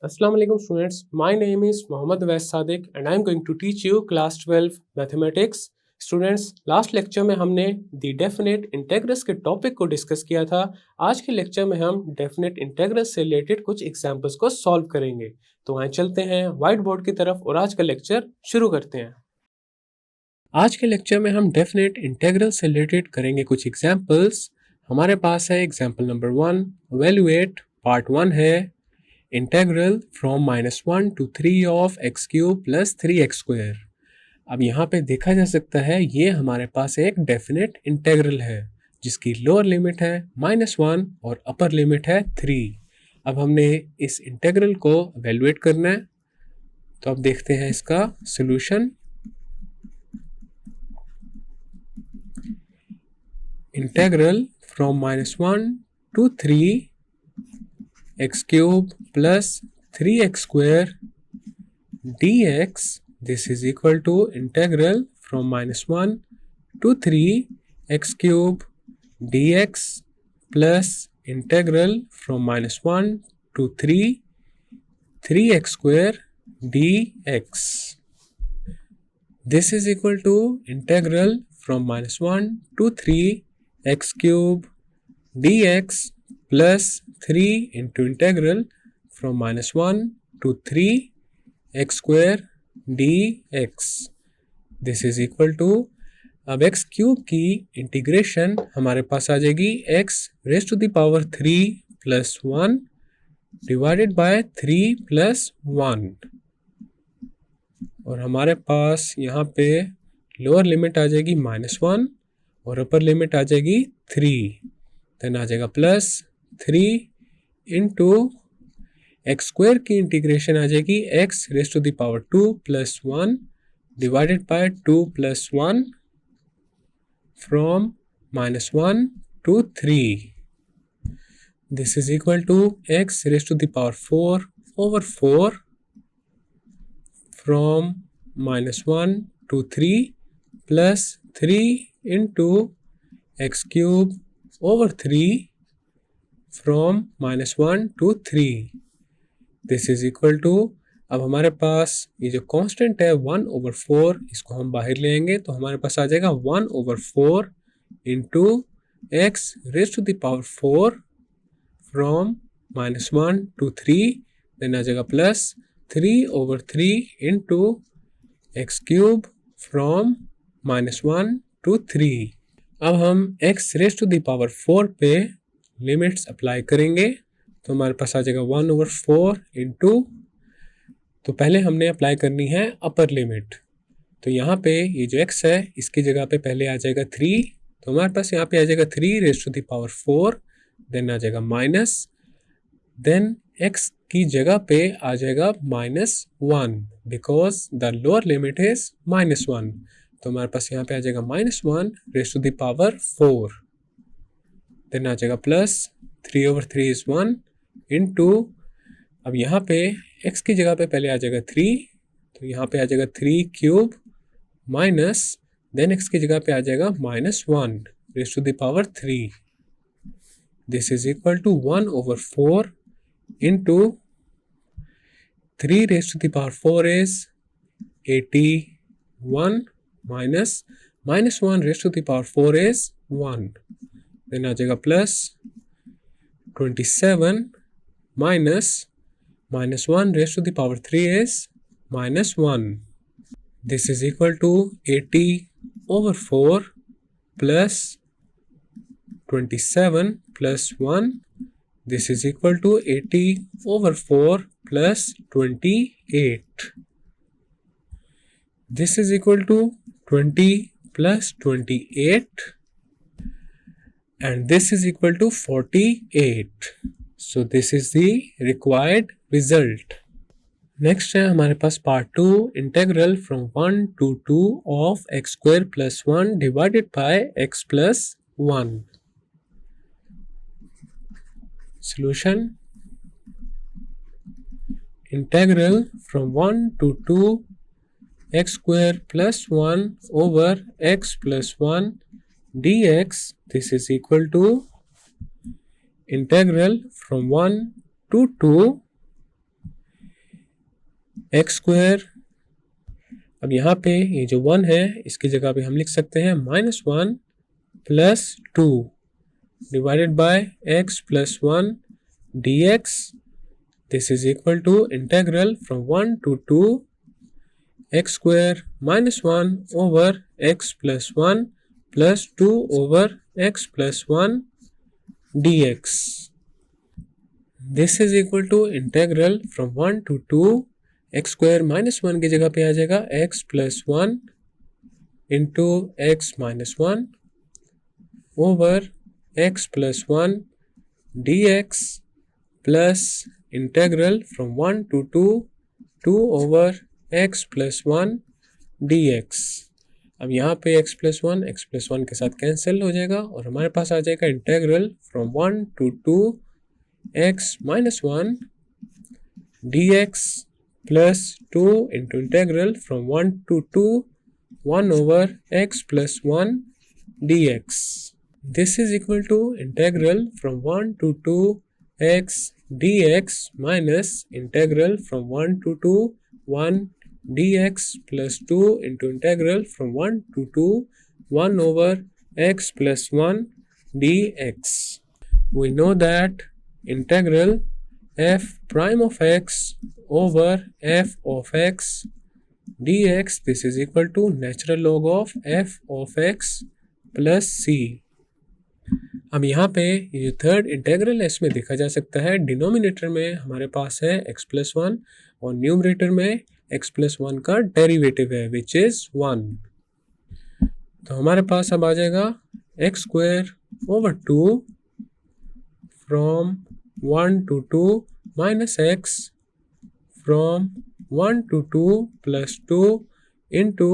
Assalamu alaikum students. My name is Mohammad Wais Sadiq and I am going to teach you class 12 mathematics. Students, last lecture में हमने दी definite integrals के topic को discuss किया था। आज के lecture में हम डेफिनेट इंटेग्रल्स से रिलेटेड कुछ एग्जांपल्स को सॉल्व करेंगे। तो वहाँ चलते हैं व्हाइट बोर्ड की तरफ और आज का लेक्चर शुरू करते हैं। आज के लेक्चर में हम डेफिनेट इंटेग्रल से रिलेटेड करेंगे कुछ एग्जांपल्स। हमारे पास है एग्जांपल नंबर 1, इवैल्यूएट पार्ट 1 है integral from -1 to 3 of x cube plus 3x square. अब यहाँ पे देखा जा सकता है ये हमारे पास एक डेफिनेट इंटेग्रल है जिसकी लोअर लिमिट है -1 और अपर लिमिट है 3। अब हमने इस इंटेग्रल को इवैल्यूएट करना है, तो अब देखते हैं इसका solution. Integral from -1 to 3 x cube plus 3x square dx, this is equal to integral from -1 to 3 x cube dx plus integral from -1 to 3x square dx. This is equal to integral from -1 to 3 x cube dx plus 3 into integral from -1 to 3 x square dx. This is equal to, अब x cube की integration हमारे पास आ जाएगी x raise to the power 3 plus 1 divided by 3 plus 1, और हमारे पास यहाँ पे लोअर लिमिट आ जाएगी -1 और अपर लिमिट आ जाएगी 3, देन आ जाएगा प्लस 3 इंटू एक्स स्क्वायर की इंटीग्रेशन आ जाएगी x raise to the power 2 plus 1 divided by 2 plus 1 from -1 to 3. This is equal to x raise to the power 4 over 4 from -1 to 3 plus 3 into x cube over 3 from -1 to 3. This is equal to, अब हमारे पास ये जो constant है 1/4, इसको हम बाहर ले आएंगे तो हमारे पास आ जाएगा 1/4 into x raise to the power 4 from -1 to 3, then आ जाएगा plus 3/3 into x cube from -1 to 3. अब हम x raise to the power 4 पे लिमिट्स अप्लाई करेंगे तो हमारे पास आ जाएगा 1/4 इंटू, तो पहले हमने अप्लाई करनी है अपर लिमिट, तो यहाँ पे ये जो x है इसकी जगह पे पहले आ जाएगा 3, तो हमारे पास यहाँ पे आ जाएगा 3 raise to the power 4, then आ जाएगा माइनस, देन x की जगह पे आ जाएगा -1 because the lower limit is -1, तो हमारे पास यहाँ पे आ जाएगा -1 raise to the power 4, then आ जाएगा प्लस 3/3 इज 1 इंटू, अब यहाँ पे x की जगह पे पहले आ जाएगा 3, तो यहाँ पे आ जाएगा 3 क्यूब माइनस, देन x की जगह पे आ जाएगा -1 raise to the power 3. This is equal to 1/4 into 3 raise to the power 4 is 81 minus -1 raise to the power 4 is 1, then आ जाएगा plus 27 minus -1 raised to the power 3 is -1. This is equal to 80/4 plus 27 plus 1. This is equal to 80/4 plus 28. This is equal to 20 plus 28. And this is equal to 48. So this is the required result. Next है हमारे पास part 2, integral from 1 to 2 of x square plus 1 divided by x plus 1. Solution, integral from 1 to 2 x square plus 1 over x plus 1 dx, this is equal to integral from 1 to 2 x square, अब यहाँ पे ये जो 1 है इसकी जगह पे हम लिख सकते हैं -1 plus 2 divided by x plus 1 dx. This is equal to integral from 1 to 2 x square minus 1 over x plus 1 plus 2 over x plus 1 dx. This is equal to integral from 1 to 2 x square minus 1 की जगह पे आ जाएगा x plus 1 into x minus 1 over x plus 1 dx plus integral from 1 to 2 over x plus 1 dx. अब यहाँ पे x plus 1 के साथ कैंसिल हो जाएगा और हमारे पास आ जाएगा integral from 1 to 2 x minus 1 dx plus 2 into integral from 1 to 2 1 over x plus 1 dx. This is equal to integral from 1 to 2 x dx minus integral from 1 to 2 1 dx plus 2 into integral from 1 to 2 1 over x plus 1 dx. We know that integral f prime of x over f of x dx, this is equal to natural log of f of x plus c. अब यहाँ पे ये जो third integral है इसमें देखा जा सकता है डिनोमिनेटर में हमारे पास है x प्लस 1 और न्यूमरेटर में x प्लस 1 का डेरिवेटिव है विच इज 1. तो हमारे पास अब आ जाएगा x square over 2 from 1 to 2 minus x from 1 to 2 plus 2 into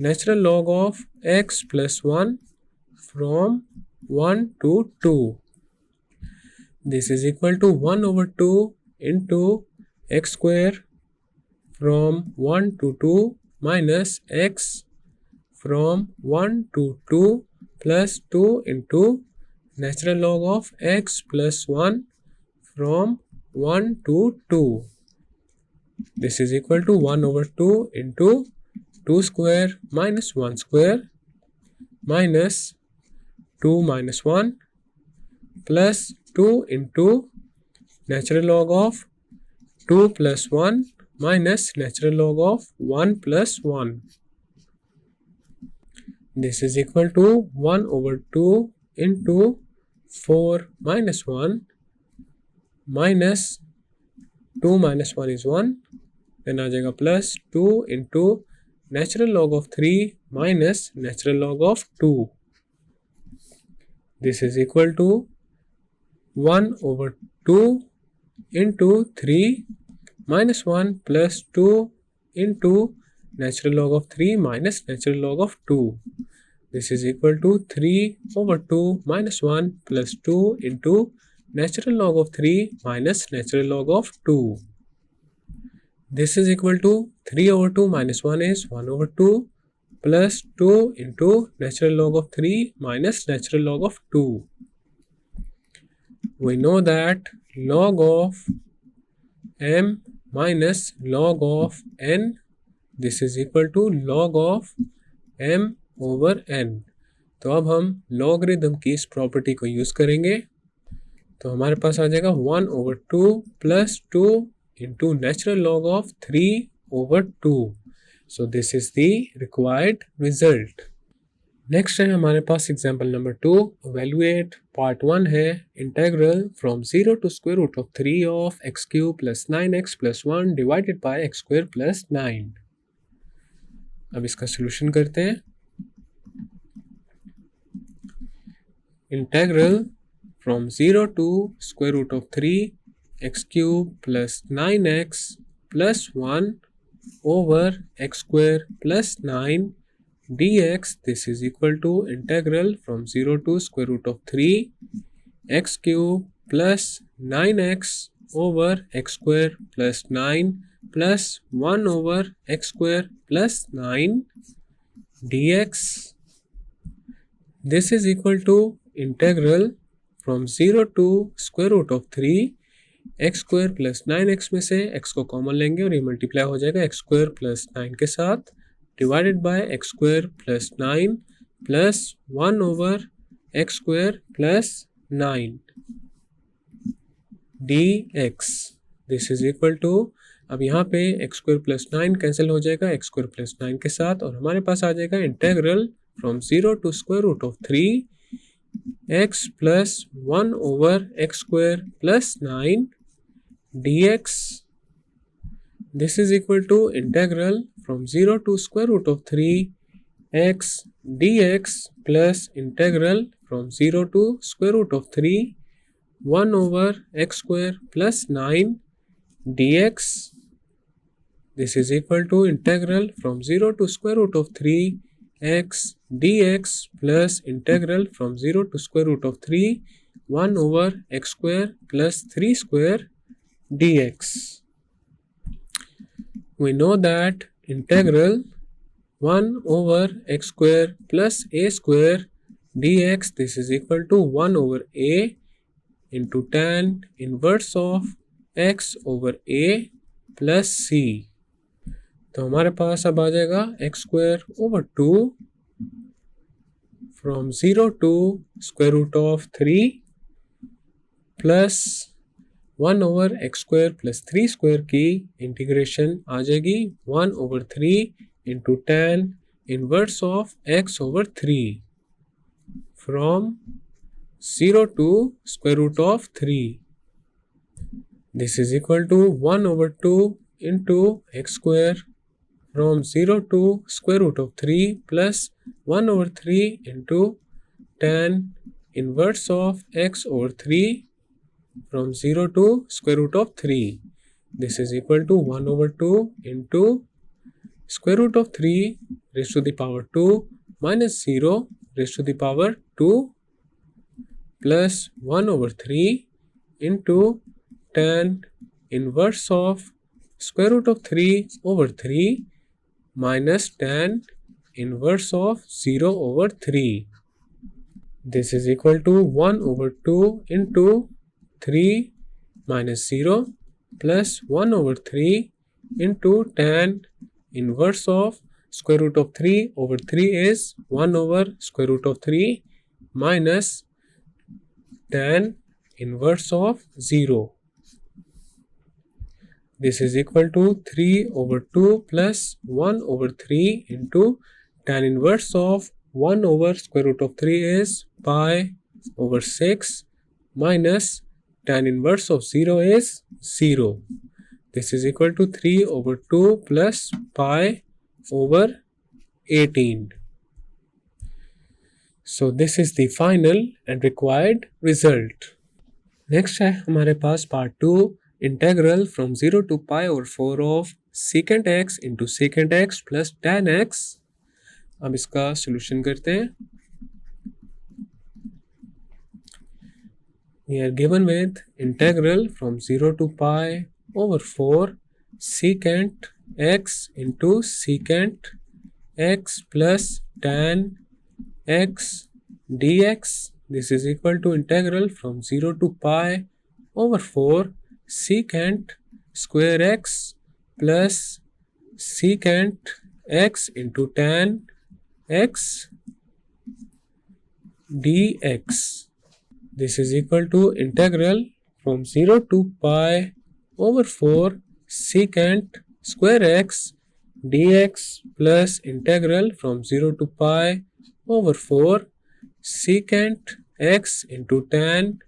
natural log of x plus 1 from 1 to 2. This is equal to 1 over 2 into x square from 1 to 2 minus x from 1 to 2 plus 2 into natural log of x plus 1 from 1 to 2. This is equal to 1 over 2 into 2 square minus 1 square minus 2 minus 1 plus 2 into natural log of 2 plus 1 minus natural log of 1 plus 1. This is equal to 1 over 2 into 4 minus 1 minus 2 minus 1 is 1, then आ जाएगा plus 2 into natural log of 3 minus natural log of 2. This is equal to 1 over 2 into 3 minus 1 plus 2 into natural log of 3 minus natural log of 2. This is equal to 3 over 2 minus 1 plus 2 into natural log of 3 minus natural log of 2. This is equal to 3 over 2 minus 1 is 1 over 2 plus 2 into natural log of 3 minus natural log of 2. We know that log of m minus log of n, this is equal to log of m over n. तो अब हम logarithm की इस property को use करेंगे. तो हमारे पास आ जाएगा 1 over 2 plus 2 into natural log of 3 over 2. So this is the required result. Next है हमारे पास एग्जाम्पल नंबर 2. Evaluate पार्ट 1 है integral from 0 to square root of 3 of x cube plus 9x plus 1 divided by x square plus 9. अब इसका solution करते हैं. Integral from 0 to square root of 3 x cube plus 9x plus 1 over x square plus 9 dx. This is equal to integral from 0 to square root of 3 x cube plus 9x over x square plus 9 plus 1 over x square plus 9 dx. This is equal to integral from 0 to square root of 3 x square plus 9x में से x को common लेंगे और ये multiply हो जाएगा x square plus 9 के साथ, divided by x square plus 9 plus 1 over x square plus 9 dx. This is equal to, अब यहाँ पे एक्स स्क्वायर प्लस 9 कैंसिल हो जाएगा एक्स स्क्वायर प्लस 9 के साथ, और हमारे पास आ जाएगा integral from 0 to square root of 3 x plus 1 over x square plus 9 dx. This is equal to integral from 0 to square root of 3 x dx plus integral from 0 to square root of 3 1 over x square plus 9 dx. This is equal to integral from 0 to square root of 3 x dx plus integral from 0 to square root of 3 1 over x square plus 3 square dx. We know that integral 1 over x square plus a square dx, this is equal to 1 over a into tan inverse of x over a plus c. तो हमारे पास अब आ जाएगा x square over 2 from 0 to square root of 3 plus 1 over x square plus 3 square की integration आ जाएगी 1 over 3 into tan inverse of x over 3 from 0 to square root of 3. This is equal to 1 over 2 into x square from 0 to square root of 3 plus 1 over 3 into tan inverse of x over 3 from 0 to square root of 3. This is equal to 1 over 2 into square root of 3 raised to the power 2 minus 0 raised to the power 2 plus 1 over 3 into tan inverse of square root of 3 over 3 minus tan inverse of 0 over 3. This is equal to 1 over 2 into 3 minus 0 plus 1 over 3 into tan inverse of square root of 3 over 3 is 1 over square root of 3 minus tan inverse of 0. This is equal to 3 over 2 plus 1 over 3 into tan inverse of 1 over square root of 3 is pi over 6 minus tan inverse of 0 is 0. This is equal to 3 over 2 plus pi over 18. So this is the final and required result. Next है हमारे पास part 2, integral from 0 to pi over 4 of secant x into secant x plus tan x. अब इसका solution करते हैं. We are given with integral from 0 to pi over 4 secant x into secant x plus tan x dx. This is equal to integral from 0 to pi over 4 secant square x plus secant x into tan x dx. This is equal to integral from 0 to pi over 4 secant square x dx plus integral from 0 to pi over 4 secant x into tan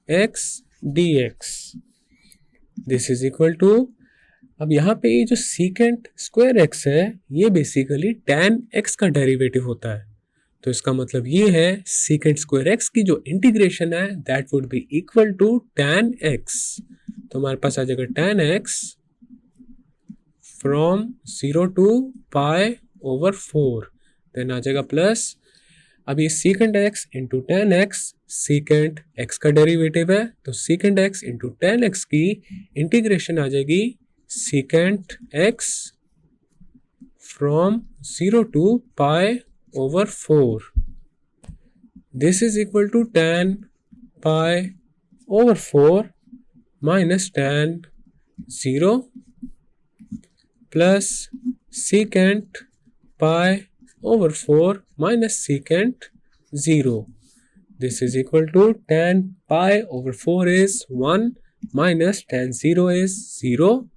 x dx. This is equal to, अब यहाँ पे ये जो secant square x है ये basically tan x का derivative होता है, तो इसका मतलब ये है secant square x की जो इंटीग्रेशन है that would be equal to tan x. तो हमारे पास आ जाएगा tan x from 0 to pi over 4, then आ जाएगा प्लस, अब ये secant x into tan x, secant x का डेरिवेटिव है तो secant x into tan x की इंटीग्रेशन आ जाएगी secant x from 0 to pi over 4. This is equal to tan pi over 4 minus tan 0 plus secant pi over 4 minus secant 0. This is equal to tan pi over 4 is 1 minus tan 0 is 0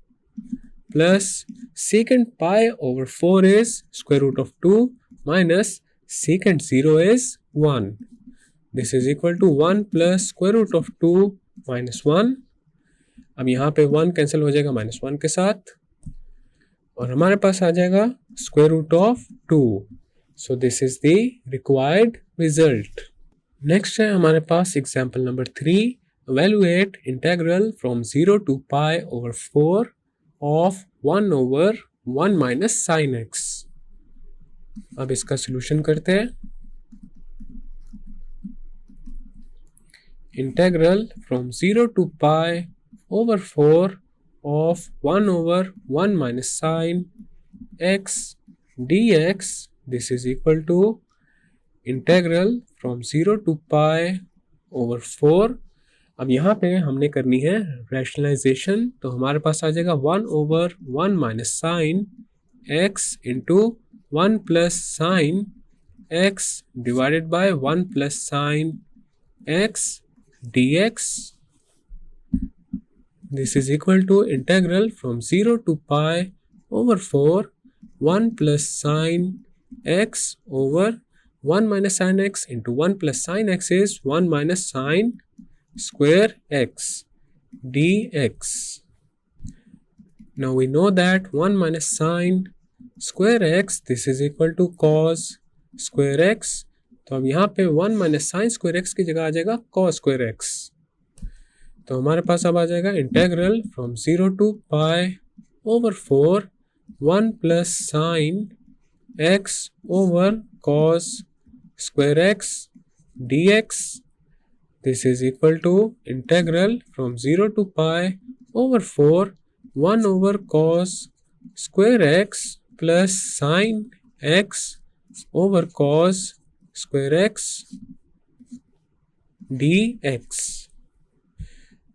plus secant pi over 4 is square root of 2 minus secant 0 is 1. This is equal to 1 plus square root of 2 minus 1. अब यहाँ पे 1 cancel हो जाएगा minus 1 के साथ और हमारे पास आ जाएगा square root of 2. So this is the required result. Next है हमारे पास example number 3. evaluate integral from 0 to pi over 4 of 1 over 1 minus sin x. अब इसका सॉल्यूशन करते हैं. Integral from 0 to pi over 4 of 1 over 1 minus sin x dx. This is equal to integral from 0 to pi over 4. अब यहाँ पे हमने करनी है रैशनलाइजेशन, तो हमारे पास आ जाएगा 1 over 1 minus sin x into 1 plus sin x divided by 1 plus sin x dx. This is equal to integral from 0 to pi over 4 1 plus sin x over 1 minus sin x into 1 plus sin x is 1 minus sin square x dx. Now we know that 1 minus sin square x, this is equal to cos square x. तो अब यहाँ पे 1 minus sin square x की जगह आ जाएगा cos square x. तो हमारे पास अब आ जाएगा integral from 0 to pi over 4 1 plus sin x over cos square x dx. This is equal to integral from 0 to pi over 4 1 over cos square x plus sin x over cos square x dx.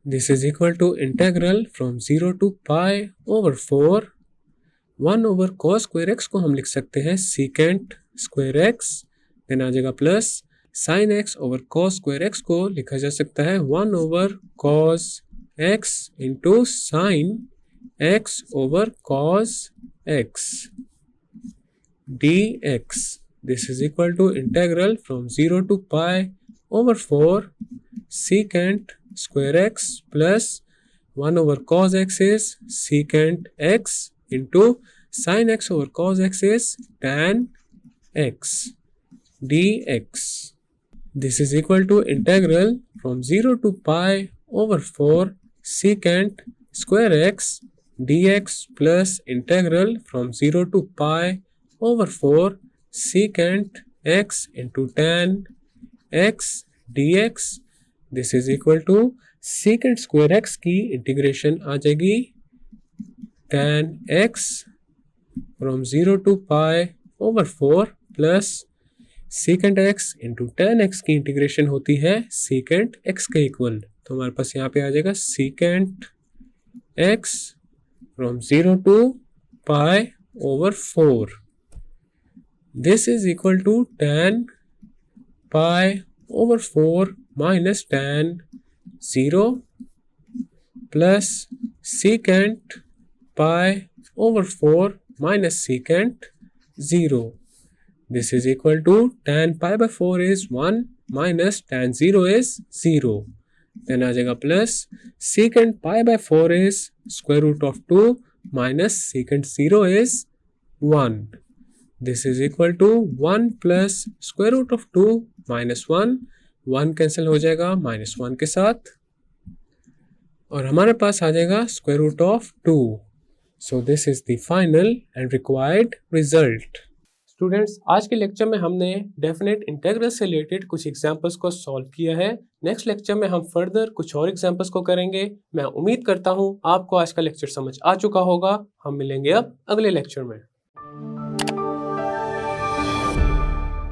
This is equal to integral from 0 to pi over 4 1 over cos square x को हम लिख सकते हैं secant square x. Then आ जाएगा plus sin x over cos square x को लिखा जा सकता है 1 over cos x into sin x over cos x dx. This is equal to integral from 0 to pi over 4 secant square x plus 1 over cos x is secant x into sin x over cos x is tan x dx. This is equal to integral from 0 to pi over 4 secant square x dx plus integral from 0 to pi over 4 secant x into tan x dx. This is equal to secant square x की integration आ जाएगी tan x from 0 to pi over 4 plus secant x into tan x की integration होती है secant x के equal. तो हमारे पास यहाँ पे आ जाएगा secant x from 0 to pi over 4. This is equal to tan pi over 4 minus tan 0 plus secant pi over 4 minus secant 0. This is equal to tan pi by 4 is 1 minus tan 0 is 0. Then आ जाएगा plus secant pi by 4 is square root of 2 minus secant 0 is 1. This is equal to 1 plus square root of 2 minus 1. 1 cancel हो जाएगा minus 1 के साथ और हमारे पास आ जाएगा square root of 2. So this is the final and required result. Students, आज के लेक्चर में हमने डेफिनेट इंटीग्रल से रिलेटेड कुछ एग्जांपल्स को सॉल्व किया है. नेक्स्ट लेक्चर में हम फर्दर कुछ और एग्जांपल्स को करेंगे. मैं उम्मीद करता हूँ आपको आज का लेक्चर समझ आ चुका होगा. हम मिलेंगे अब अगले लेक्चर में.